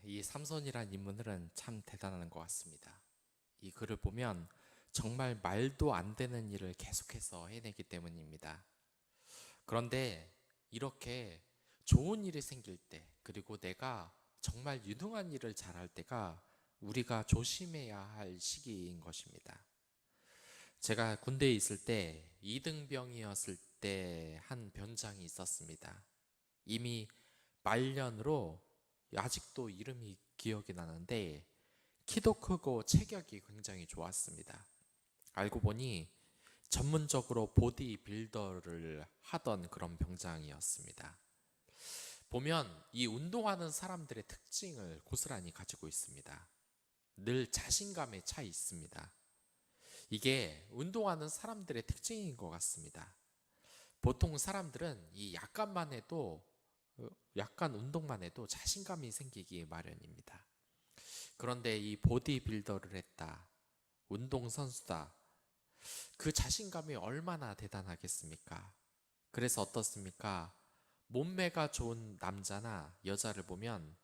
이 삼손이란 인물은 참 대단한 것 같습니다. 이 글을 보면 정말 말도 안 되는 일을 계속해서 해내기 때문입니다. 그런데 이렇게 좋은 일이 생길 때, 그리고 내가 정말 유능한 일을 잘할 때가 우리가 조심해야 할 시기인 것입니다. 제가 군대에 있을 때 이등병이었을 때 한 병장이 있었습니다. 이미 말년으로 아직도 이름이 기억이 나는데 키도 크고 체격이 굉장히 좋았습니다. 알고 보니 전문적으로 보디 빌더를 하던 그런 병장이었습니다. 보면 이 운동하는 사람들의 특징을 고스란히 가지고 있습니다. 늘 자신감에 차 있습니다. 이게 운동하는 사람들의 특징인 것 같습니다. 보통 사람들은 이 약간 운동만 해도 자신감이 생기기 마련입니다. 그런데 이 보디빌더를 했다, 운동선수다, 그 자신감이 얼마나 대단하겠습니까? 그래서 어떻습니까? 몸매가 좋은 남자나 여자를 보면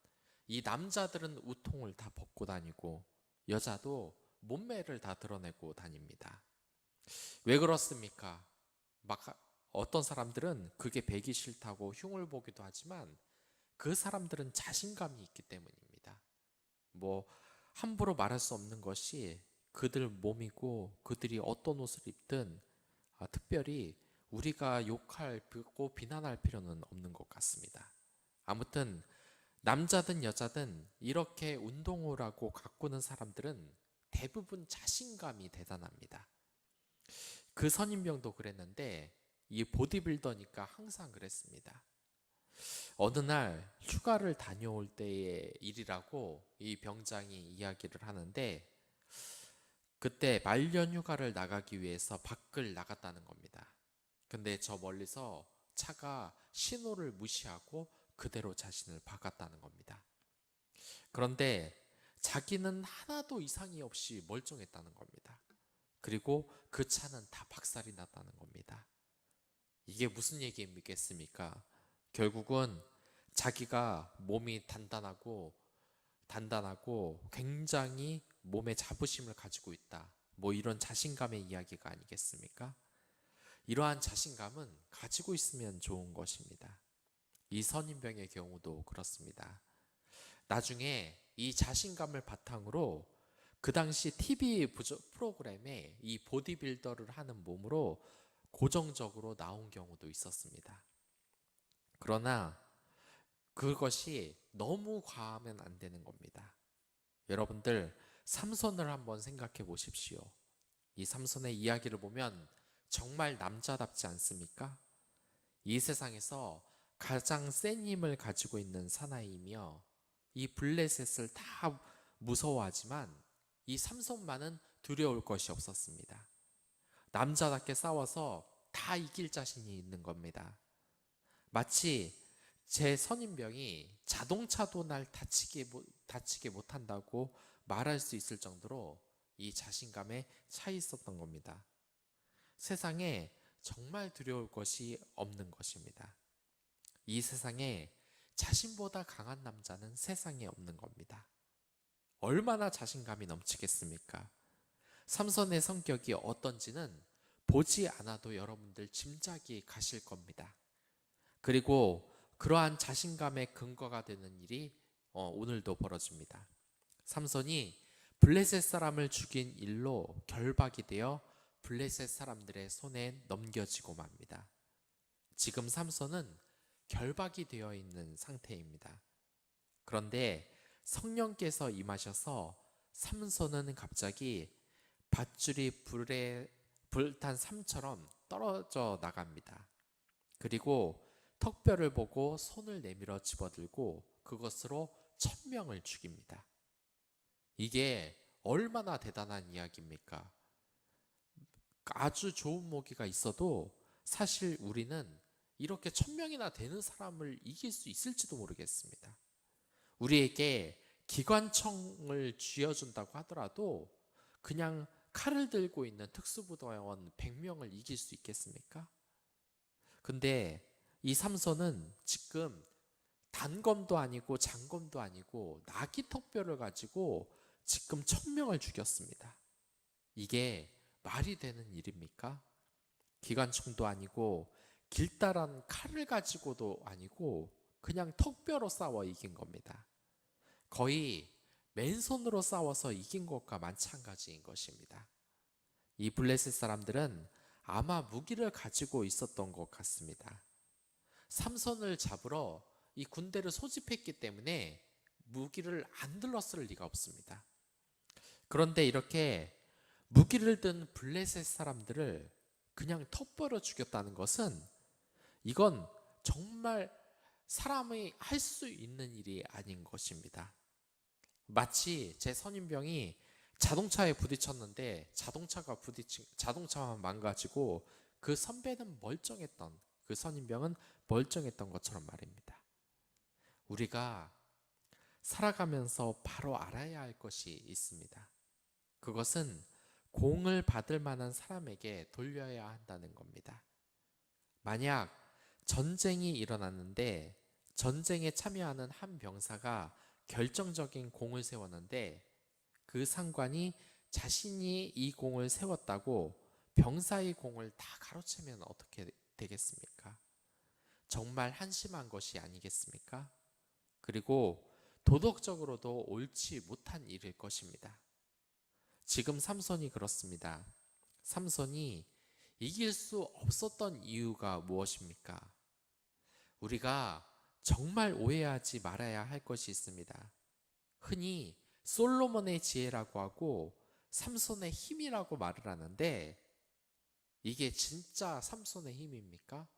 이 남자들은 우통을 다 벗고 다니고 여자도 몸매를 다 드러내고 다닙니다. 왜 그렇습니까? 막 어떤 사람들은 그게 배기 싫다고 흉을 보기도 하지만 그 사람들은 자신감이 있기 때문입니다. 뭐 함부로 말할 수 없는 것이 그들 몸이고 그들이 어떤 옷을 입든 특별히 우리가 욕하고 비난할 필요는 없는 것 같습니다. 아무튼 남자든 여자든 이렇게 운동을 하고 가꾸는 사람들은 대부분 자신감이 대단합니다. 그 선임병도 그랬는데 이 보디빌더니까 항상 그랬습니다. 어느 날 휴가를 다녀올 때의 일이라고 이 병장이 이야기를 하는데, 그때 말년 휴가를 나가기 위해서 밖을 나갔다는 겁니다. 근데 저 멀리서 차가 신호를 무시하고 그대로 자신을 박았다는 겁니다. 그런데 자기는 하나도 이상이 없이 멀쩡했다는 겁니다. 그리고 그 차는 다 박살이 났다는 겁니다. 이게 무슨 얘기겠습니까? 결국은 자기가 몸이 단단하고 굉장히 몸에 자부심을 가지고 있다, 뭐 이런 자신감의 이야기가 아니겠습니까? 이러한 자신감은 가지고 있으면 좋은 것입니다. 이 선임병의 경우도 그렇습니다. 나중에 이 자신감을 바탕으로 그 당시 TV 프로그램에 이 보디빌더를 하는 몸으로 고정적으로 나온 경우도 있었습니다. 그러나 그것이 너무 과하면 안 되는 겁니다. 여러분들, 삼손을 한번 생각해 보십시오. 이 삼손의 이야기를 보면 정말 남자답지 않습니까? 이 세상에서 가장 센 힘을 가지고 있는 사나이이며 이 블레셋을 다 무서워하지만 이 삼손만은 두려울 것이 없었습니다. 남자답게 싸워서 다 이길 자신이 있는 겁니다. 마치 제 선임병이 자동차도 날 다치게 못한다고 말할 수 있을 정도로 이 자신감에 차 있었던 겁니다. 세상에 정말 두려울 것이 없는 것입니다. 이 세상에 자신보다 강한 남자는 세상에 없는 겁니다. 얼마나 자신감이 넘치겠습니까? 삼손의 성격이 어떤지는 보지 않아도 여러분들 짐작이 가실 겁니다. 그리고 그러한 자신감의 근거가 되는 일이 오늘도 벌어집니다. 삼손이 블레셋 사람을 죽인 일로 결박이 되어 블레셋 사람들의 손에 넘겨지고 맙니다. 지금 삼손은 결박이 되어 있는 상태입니다. 그런데 성령께서 임하셔서 삼손은 갑자기 밧줄이 불탄 삶처럼 떨어져 나갑니다. 그리고 턱뼈를 보고 손을 내밀어 집어들고 그것으로 1000명을 죽입니다. 이게 얼마나 대단한 이야기입니까? 아주 좋은 무기가 있어도 사실 우리는 이렇게 1000명이나 되는 사람을 이길 수 있을지도 모르겠습니다. 우리에게 기관총을 쥐어준다고 하더라도 그냥 칼을 들고 있는 특수부대원 100명을 이길 수 있겠습니까? 근데 이 삼손은 지금 단검도 아니고 장검도 아니고 나귀 턱뼈를 가지고 지금 1,000명을 죽였습니다. 이게 말이 되는 일입니까? 기관총도 아니고 길다란 칼을 가지고도 아니고 그냥 턱뼈로 싸워 이긴 겁니다. 거의 맨손으로 싸워서 이긴 것과 마찬가지인 것입니다. 이 블레셋 사람들은 아마 무기를 가지고 있었던 것 같습니다. 삼손을 잡으러 이 군대를 소집했기 때문에 무기를 안 들렀을 리가 없습니다. 그런데 이렇게 무기를 든 블레셋 사람들을 그냥 턱뼈로 죽였다는 것은 이건 정말 사람이 할 수 있는 일이 아닌 것입니다. 마치 제 선임병이 자동차에 부딪혔는데 자동차만 망가지고 그 선배는 멀쩡했던, 그 선임병은 멀쩡했던 것처럼 말입니다. 우리가 살아가면서 바로 알아야 할 것이 있습니다. 그것은 공을 받을 만한 사람에게 돌려야 한다는 겁니다. 만약 전쟁이 일어났는데 전쟁에 참여하는 한 병사가 결정적인 공을 세웠는데 그 상관이 자신이 이 공을 세웠다고 병사의 공을 다 가로채면 어떻게 되겠습니까? 정말 한심한 것이 아니겠습니까? 그리고 도덕적으로도 옳지 못한 일일 것입니다. 지금 삼손이 그렇습니다. 삼손이 이길 수 없었던 이유가 무엇입니까? 우리가 정말 오해하지 말아야 할 것이 있습니다. 흔히 솔로몬의 지혜라고 하고 삼손의 힘이라고 말을 하는데 이게 진짜 삼손의 힘입니까?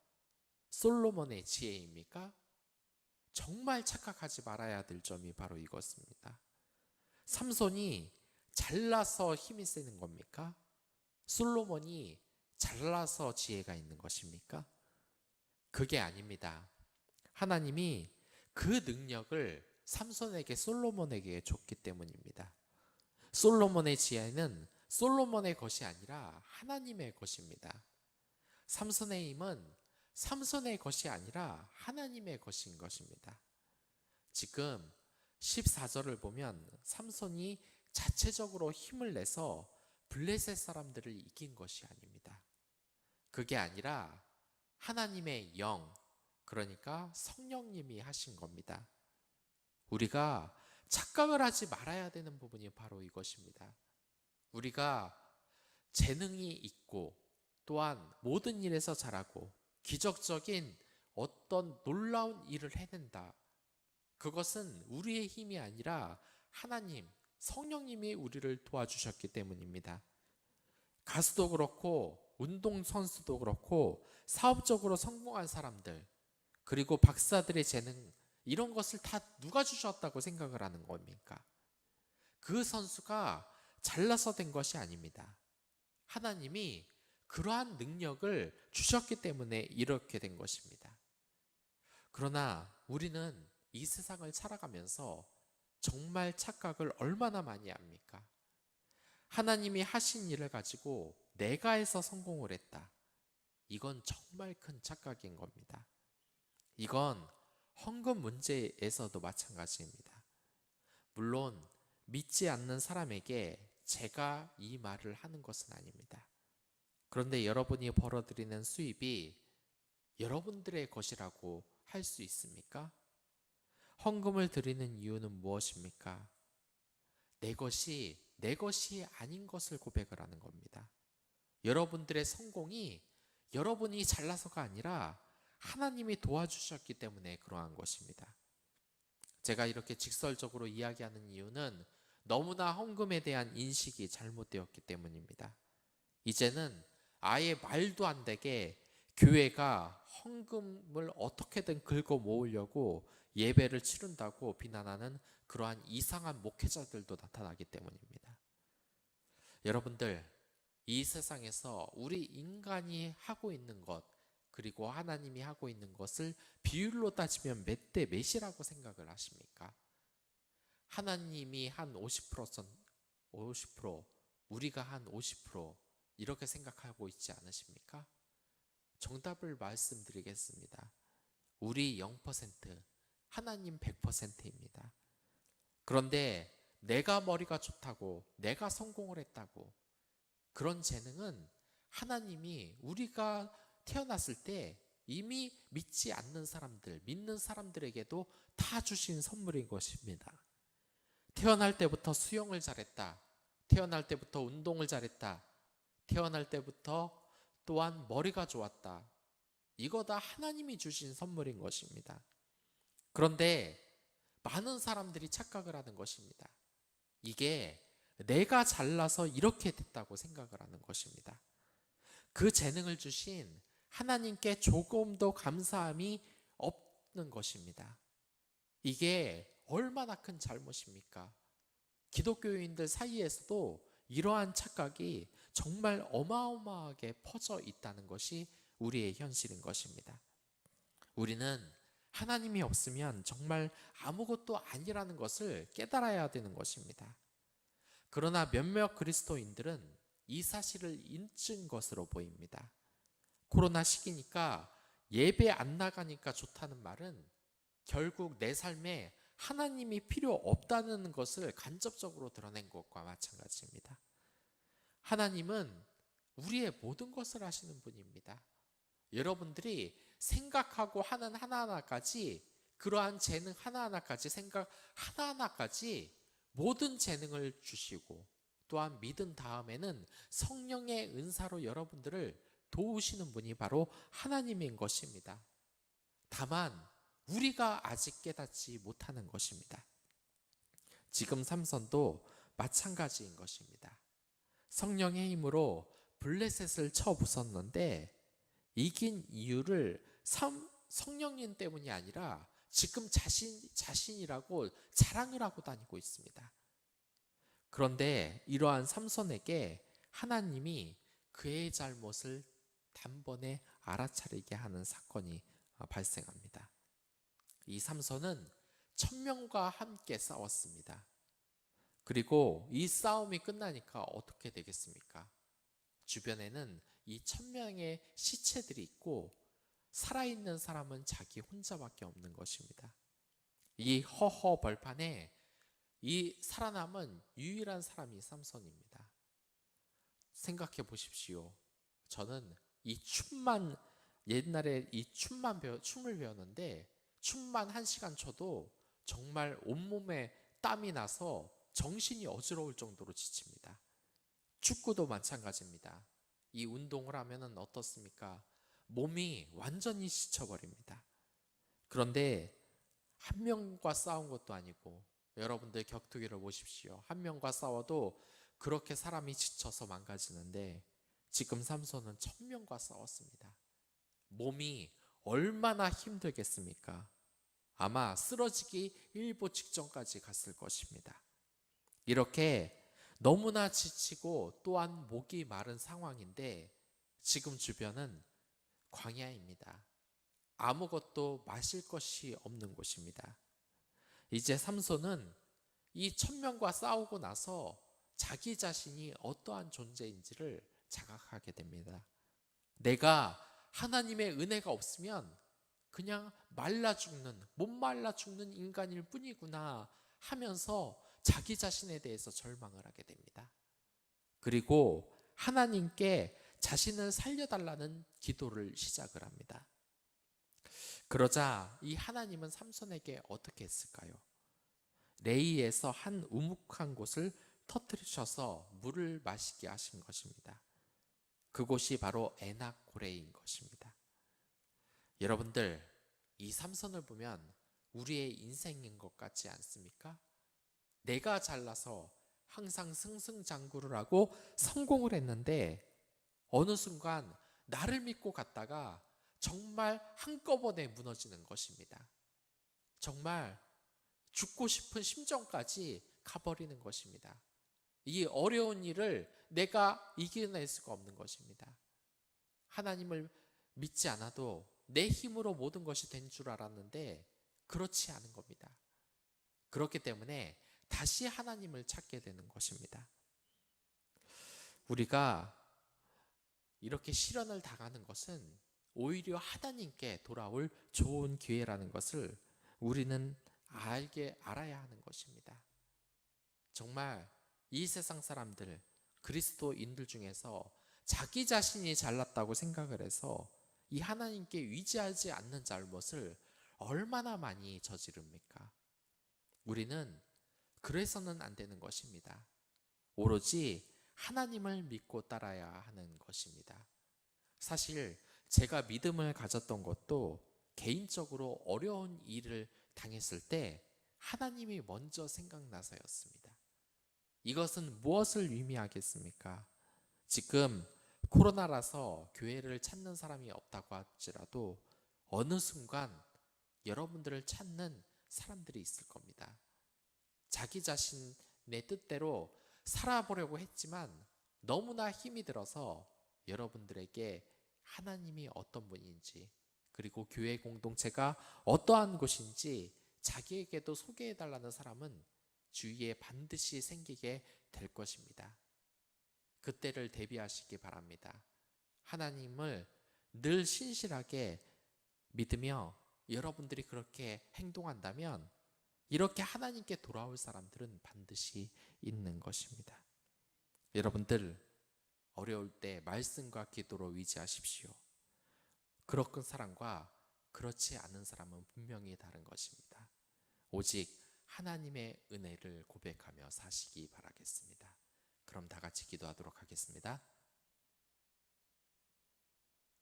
솔로몬의 지혜입니까? 정말 착각하지 말아야 될 점이 바로 이것입니다. 삼손이 잘나서 힘이 세는 겁니까? 솔로몬이 잘나서 지혜가 있는 것입니까? 그게 아닙니다. 하나님이 그 능력을 삼손에게 솔로몬에게 줬기 때문입니다. 솔로몬의 지혜는 솔로몬의 것이 아니라 하나님의 것입니다. 삼손의 힘은 삼손의 것이 아니라 하나님의 것인 것입니다. 지금 14절을 보면 삼손이 자체적으로 힘을 내서 블레셋 사람들을 이긴 것이 아닙니다. 그게 아니라 하나님의 영, 그러니까 성령님이 하신 겁니다. 우리가 착각을 하지 말아야 되는 부분이 바로 이것입니다. 우리가 재능이 있고 또한 모든 일에서 잘하고 기적적인 어떤 놀라운 일을 해낸다. 그것은 우리의 힘이 아니라 하나님, 성령님이 우리를 도와주셨기 때문입니다. 가수도 그렇고 운동선수도 그렇고 사업적으로 성공한 사람들, 그리고 박사들의 재능, 이런 것을 다 누가 주셨다고 생각을 하는 겁니까? 그 선수가 잘나서 된 것이 아닙니다. 하나님이 그러한 능력을 주셨기 때문에 이렇게 된 것입니다. 그러나 우리는 이 세상을 살아가면서 정말 착각을 얼마나 많이 합니까? 하나님이 하신 일을 가지고 내가 해서 성공을 했다. 이건 정말 큰 착각인 겁니다. 이건 헌금 문제에서도 마찬가지입니다. 물론 믿지 않는 사람에게 제가 이 말을 하는 것은 아닙니다. 그런데 여러분이 벌어들이는 수입이 여러분들의 것이라고 할 수 있습니까? 헌금을 드리는 이유는 무엇입니까? 내 것이 아닌 것을 고백을 하는 겁니다. 여러분들의 성공이 여러분이 잘나서가 아니라 하나님이 도와주셨기 때문에 그러한 것입니다. 제가 이렇게 직설적으로 이야기하는 이유는 너무나 헌금에 대한 인식이 잘못되었기 때문입니다. 이제는 아예 말도 안 되게 교회가 헌금을 어떻게든 긁어 모으려고 예배를 치른다고 비난하는 그러한 이상한 목회자들도 나타나기 때문입니다. 여러분들, 이 세상에서 우리 인간이 하고 있는 것, 그리고 하나님이 하고 있는 것을 비율로 따지면 몇 대 몇이라고 생각을 하십니까? 하나님이 한 50%, 우리가 한 50% 이렇게 생각하고 있지 않으십니까? 정답을 말씀드리겠습니다. 우리 0%, 하나님 100%입니다. 그런데 내가 머리가 좋다고, 내가 성공을 했다고, 그런 재능은 하나님이 우리가 태어났을 때 이미 믿지 않는 사람들, 믿는 사람들에게도 다 주신 선물인 것입니다. 태어날 때부터 수영을 잘했다, 태어날 때부터 운동을 잘했다, 태어날 때부터 또한 머리가 좋았다, 이거 다 하나님이 주신 선물인 것입니다. 그런데 많은 사람들이 착각을 하는 것입니다. 이게 내가 잘나서 이렇게 됐다고 생각을 하는 것입니다. 그 재능을 주신 하나님께 조금도 감사함이 없는 것입니다. 이게 얼마나 큰 잘못입니까? 기독교인들 사이에서도 이러한 착각이 정말 어마어마하게 퍼져 있다는 것이 우리의 현실인 것입니다. 우리는 하나님이 없으면 정말 아무것도 아니라는 것을 깨달아야 되는 것입니다. 그러나 몇몇 그리스도인들은 이 사실을 잊은 것으로 보입니다. 코로나 시기니까 예배 안 나가니까 좋다는 말은 결국 내 삶에 하나님이 필요 없다는 것을 간접적으로 드러낸 것과 마찬가지입니다. 하나님은 우리의 모든 것을 하시는 분입니다. 여러분들이 생각하고 하는 하나하나까지, 그러한 재능 하나하나까지, 생각 하나하나까지 모든 재능을 주시고, 또한 믿은 다음에는 성령의 은사로 여러분들을 도우시는 분이 바로 하나님인 것입니다. 다만 우리가 아직 깨닫지 못하는 것입니다. 지금 삼손도 마찬가지인 것입니다. 성령의 힘으로 블레셋을 쳐 부쉈는데 이긴 이유를 성령님 때문이 아니라 지금 자신이라고 자랑을 하고 다니고 있습니다. 그런데 이러한 삼손에게 하나님이 그의 잘못을 단번에 알아차리게 하는 사건이 발생합니다. 이 삼손은 1000명과 함께 싸웠습니다. 그리고 이 싸움이 끝나니까 어떻게 되겠습니까? 주변에는 이 1000명의 시체들이 있고 살아있는 사람은 자기 혼자밖에 없는 것입니다. 이 허허 벌판에 이 살아남은 유일한 사람이 삼손입니다. 생각해 보십시오. 저는 이 춤만, 옛날에 이 춤을 배웠는데 춤만 1시간 춰도 정말 온몸에 땀이 나서 정신이 어지러울 정도로 지칩니다. 축구도 마찬가지입니다. 이 운동을 하면은 어떻습니까? 몸이 완전히 지쳐버립니다. 그런데 한 명과 싸운 것도 아니고, 여러분들 격투기를 보십시오. 한 명과 싸워도 그렇게 사람이 지쳐서 망가지는데 지금 삼손은 1000명과 싸웠습니다. 몸이 얼마나 힘들겠습니까? 아마 쓰러지기 일보 직전까지 갔을 것입니다. 이렇게 너무나 지치고 또한 목이 마른 상황인데 지금 주변은 광야입니다. 아무것도 마실 것이 없는 곳입니다. 이제 삼손은 이 1000명과 싸우고 나서 자기 자신이 어떠한 존재인지를 자각하게 됩니다. 내가 하나님의 은혜가 없으면 그냥 말라 죽는, 못 말라 죽는 인간일 뿐이구나 하면서 자기 자신에 대해서 절망을 하게 됩니다. 그리고 하나님께 자신을 살려달라는 기도를 시작을 합니다. 그러자 이 하나님은 삼손에게 어떻게 했을까요? 레이에서 한 우묵한 곳을 터뜨리셔서 물을 마시게 하신 것입니다. 그곳이 바로 에낙 고레인 것입니다. 여러분들, 이 삼손을 보면 우리의 인생인 것 같지 않습니까? 내가 잘나서 항상 승승장구를 하고 성공을 했는데 어느 순간 나를 믿고 갔다가 정말 한꺼번에 무너지는 것입니다. 정말 죽고 싶은 심정까지 가버리는 것입니다. 이 어려운 일을 내가 이겨낼 수가 없는 것입니다. 하나님을 믿지 않아도 내 힘으로 모든 것이 된 줄 알았는데 그렇지 않은 겁니다. 그렇기 때문에 다시 하나님을 찾게 되는 것입니다. 우리가 이렇게 시련을 당하는 것은 오히려 하나님께 돌아올 좋은 기회라는 것을 우리는 알아야 하는 것입니다. 정말 이 세상 사람들, 그리스도인들 중에서 자기 자신이 잘났다고 생각을 해서 이 하나님께 의지하지 않는 잘못을 얼마나 많이 저지릅니까? 우리는 그래서는 안 되는 것입니다. 오로지 하나님을 믿고 따라야 하는 것입니다. 사실 제가 믿음을 가졌던 것도 개인적으로 어려운 일을 당했을 때 하나님이 먼저 생각나서였습니다. 이것은 무엇을 의미하겠습니까? 지금 코로나라서 교회를 찾는 사람이 없다고 할지라도 어느 순간 여러분들을 찾는 사람들이 있을 겁니다. 자기 자신의 뜻대로 살아보려고 했지만 너무나 힘이 들어서 여러분들에게 하나님이 어떤 분인지, 그리고 교회 공동체가 어떠한 곳인지 자기에게도 소개해달라는 사람은 주위에 반드시 생기게 될 것입니다. 그때를 대비하시기 바랍니다. 하나님을 늘 신실하게 믿으며 여러분들이 그렇게 행동한다면 이렇게 하나님께 돌아올 사람들은 반드시 있는 것입니다. 여러분들 어려울 때 말씀과 기도로 의지하십시오. 그런 사람과 그렇지 않은 사람은 분명히 다른 것입니다. 오직 하나님의 은혜를 고백하며 사시기 바라겠습니다. 그럼 다 같이 기도하도록 하겠습니다.